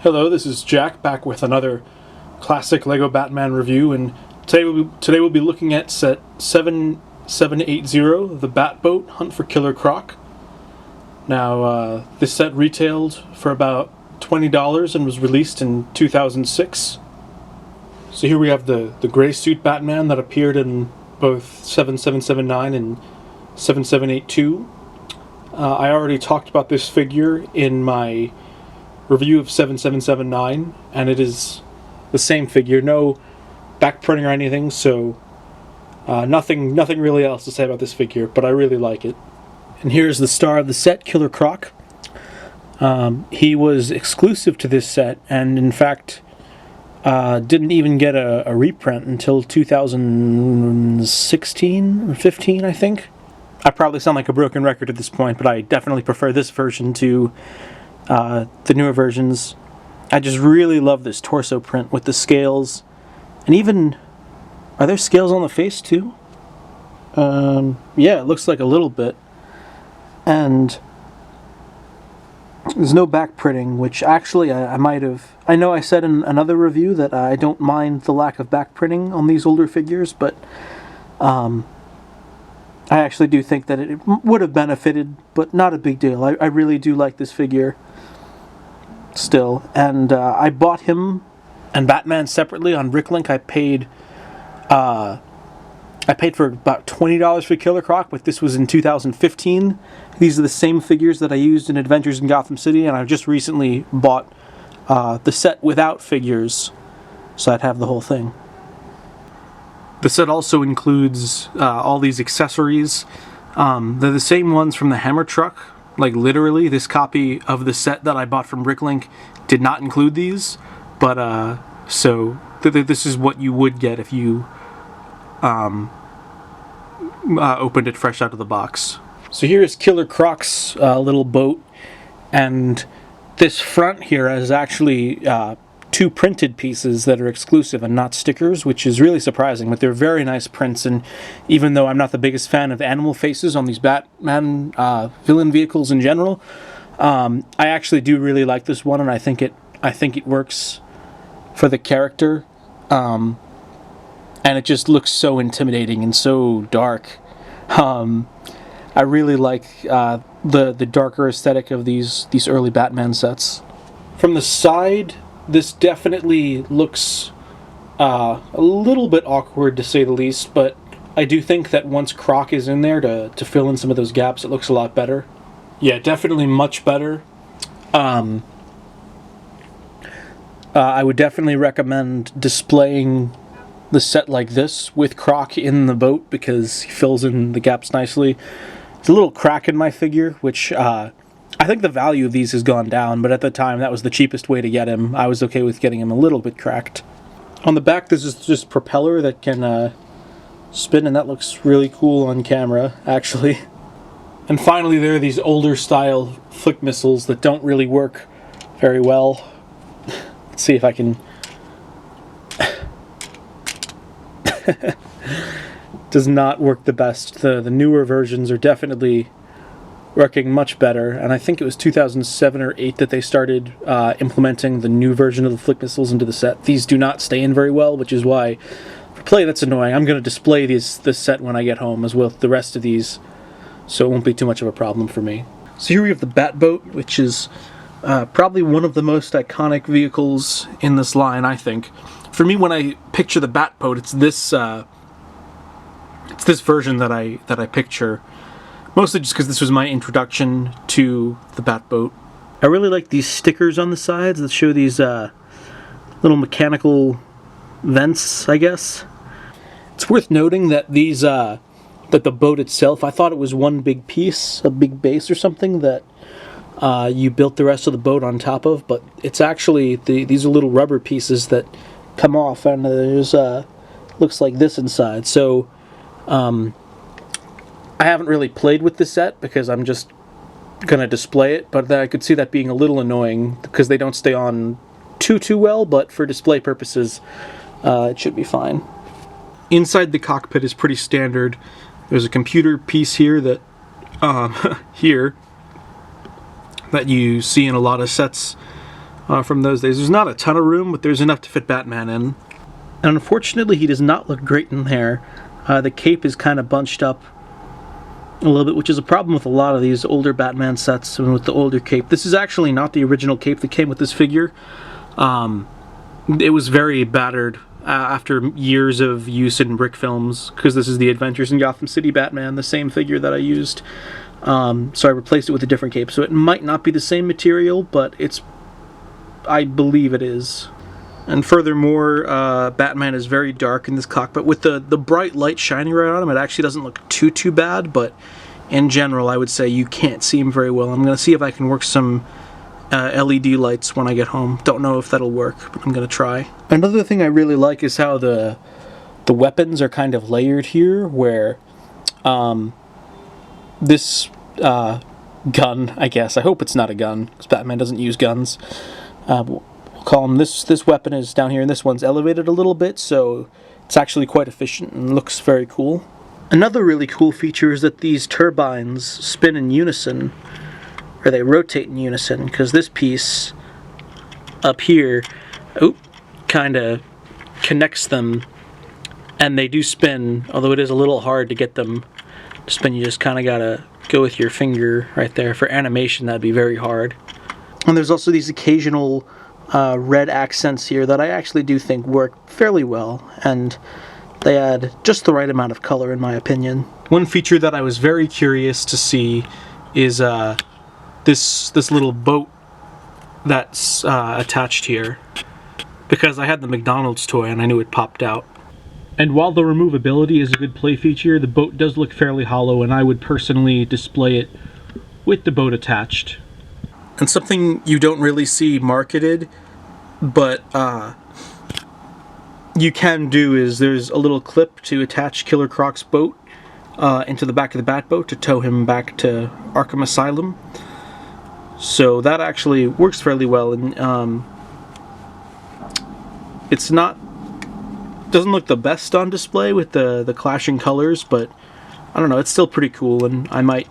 Hello, this is Jack, back with another classic LEGO Batman review, and today we'll be looking at set 7780, the Batboat, Hunt for Killer Croc. Now, this set retailed for about $20 and was released in 2006. So here we have the gray suit Batman that appeared in both 7779 and 7782. I already talked about this figure in my review of 7779, and it is the same figure, no back printing or anything, so nothing really else to say about this figure, but I really like it. And here's the star of the set, Killer Croc. He was exclusive to this set, and in fact didn't even get a reprint until 2016 or 15, I think. I probably sound like a broken record at this point, but I definitely prefer this version to the newer versions. I just really love this torso print with the scales, and even, are there scales on the face too? Yeah, it looks like a little bit. And there's no back printing, which actually I might have, I know I said in another review that I don't mind the lack of back printing on these older figures, but I actually do think that it would have benefited, but not a big deal. I really do like this figure still, and I bought him and Batman separately on Bricklink. I paid for about $20 for Killer Croc, but this was in 2015. These are the same figures that I used in Adventures in Gotham City, and I just recently bought the set without figures, so I'd have the whole thing. The set also includes all these accessories. They're the same ones from the Hammer Truck. Like, literally, this copy of the set that I bought from Bricklink did not include these, but so this is what you would get if you opened it fresh out of the box. So here is Killer Croc's little boat, and this front here is actually two printed pieces that are exclusive and not stickers, which is really surprising, but they're very nice prints. And even though I'm not the biggest fan of animal faces on these Batman villain vehicles in general, I actually do really like this one, and I think it works for the character, and it just looks so intimidating and so dark. I really like the darker aesthetic of these early Batman sets. From the side, this definitely looks a little bit awkward, to say the least, but I do think that once Croc is in there to fill in some of those gaps, it looks a lot better. Yeah, definitely much better. I would definitely recommend displaying the set like this with Croc in the boat, because he fills in the gaps nicely. There's a little crack in my figure, which I think the value of these has gone down, but at the time that was the cheapest way to get him. I was okay with getting him a little bit cracked. On the back, this is just propeller that can spin, and that looks really cool on camera, actually. And finally, there are these older style flick missiles that don't really work very well. Let's see if I can... Does not work the best. The newer versions are definitely working much better, and I think it was 2007 or 8 that they started implementing the new version of the flick missiles into the set. These do not stay in very well, which is why, for play, that's annoying. I'm going to display this set when I get home, as well as the rest of these, so it won't be too much of a problem for me. So here we have the Batboat, which is probably one of the most iconic vehicles in this line, I think. For me, when I picture the Batboat, it's this version that I picture. Mostly just because this was my introduction to the Batboat. I really like these stickers on the sides that show these little mechanical vents, I guess. It's worth noting that these, that the boat itself, I thought it was one big piece, a big base or something that you built the rest of the boat on top of, but it's actually, these are little rubber pieces that come off, and there's, looks like this inside. So, I haven't really played with this set because I'm just going to display it, but I could see that being a little annoying because they don't stay on too well, but for display purposes, it should be fine. Inside the cockpit is pretty standard. There's a computer piece here that that you see in a lot of sets from those days. There's not a ton of room, but there's enough to fit Batman in. And unfortunately, he does not look great in there. The cape is kind of bunched up a little bit, which is a problem with a lot of these older Batman sets and with the older cape. This is actually not the original cape that came with this figure. It was very battered after years of use in brick films, because this is the Adventures in Gotham City Batman, the same figure that I used. So I replaced it with a different cape. So it might not be the same material, but I believe it is. And furthermore, Batman is very dark in this cockpit. With the bright light shining right on him, it actually doesn't look too bad, but in general, I would say you can't see him very well. I'm going to see if I can work some LED lights when I get home. Don't know if that'll work, but I'm going to try. Another thing I really like is how the weapons are kind of layered here, where this gun, I guess, I hope it's not a gun, because Batman doesn't use guns. We'll call him this weapon is down here, and this one's elevated a little bit, so it's actually quite efficient and looks very cool. Another really cool feature is that these turbines spin in unison, or they rotate in unison, because this piece up here, kind of connects them, and they do spin, although it is a little hard to get them to spin. You just kind of gotta go with your finger right there. For animation, that'd be very hard. And there's also these occasional red accents here that I actually do think work fairly well, and they add just the right amount of color, in my opinion. One feature that I was very curious to see is this little boat that's attached here, because I had the McDonald's toy and I knew it popped out. And while the removability is a good play feature, the boat does look fairly hollow, and I would personally display it with the boat attached. And something you don't really see marketed, but you can do, is there's a little clip to attach Killer Croc's boat into the back of the Batboat to tow him back to Arkham Asylum. So that actually works fairly well, and it's doesn't look the best on display with the clashing colors, but I don't know, it's still pretty cool, and I might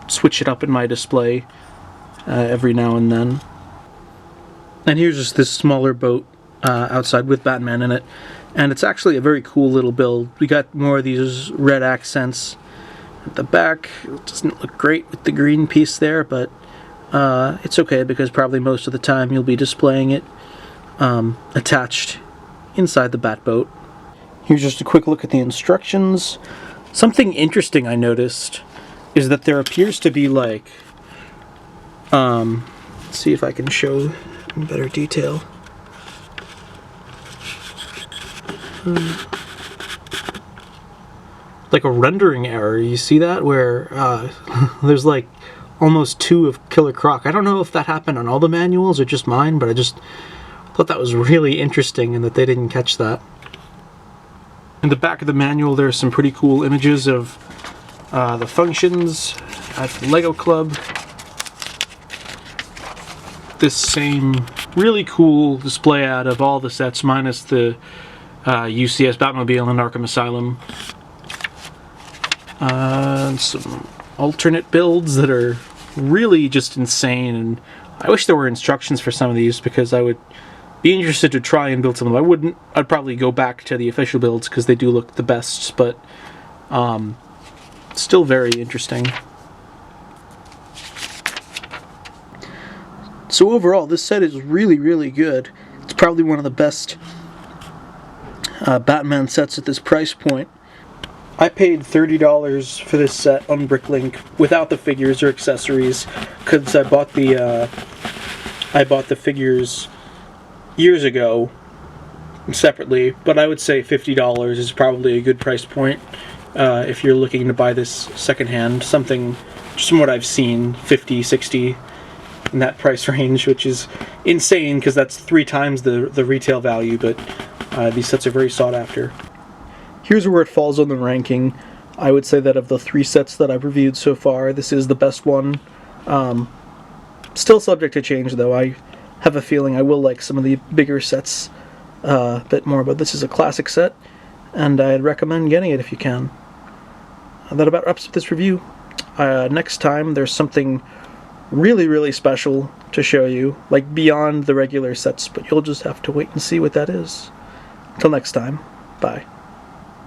switch it up in my display every now and then. And here's just this smaller boat outside with Batman in it, and it's actually a very cool little build. We got more of these red accents at the back. It doesn't look great with the green piece there, but it's okay, because probably most of the time you'll be displaying it attached inside the Batboat. Here's just a quick look at the instructions. Something interesting I noticed is that there appears to be like, let's see if I can show in better detail. Like a rendering error, you see that? Where there's like almost 2 of Killer Croc. I don't know if that happened on all the manuals or just mine, but I just thought that was really interesting and that they didn't catch that. In the back of the manual, there's some pretty cool images of the functions at the Lego Club. This same really cool display ad of all the sets minus the UCS Batmobile and Arkham Asylum. And some alternate builds that are really just insane, and I wish there were instructions for some of these, because I would be interested to try and build some of them. I'd probably go back to the official builds because they do look the best, but still very interesting. So overall, this set is really, really good. It's probably one of the best Batman sets at this price point. I paid $30 for this set on Bricklink without the figures or accessories, because I bought the figures years ago separately, but I would say $50 is probably a good price point if you're looking to buy this secondhand. Something, just from what I've seen, 50, 60 in that price range, which is insane because that's 3 times the retail value, but these sets are very sought after. Here's where it falls on the ranking. I would say that of the 3 sets that I've reviewed so far, this is the best one. Still subject to change, though. I have a feeling I will like some of the bigger sets a bit more, but this is a classic set, and I'd recommend getting it if you can. That about wraps up this review. Next time there's something really, really special to show you, like beyond the regular sets, but you'll just have to wait and see what that is. Until next time, bye.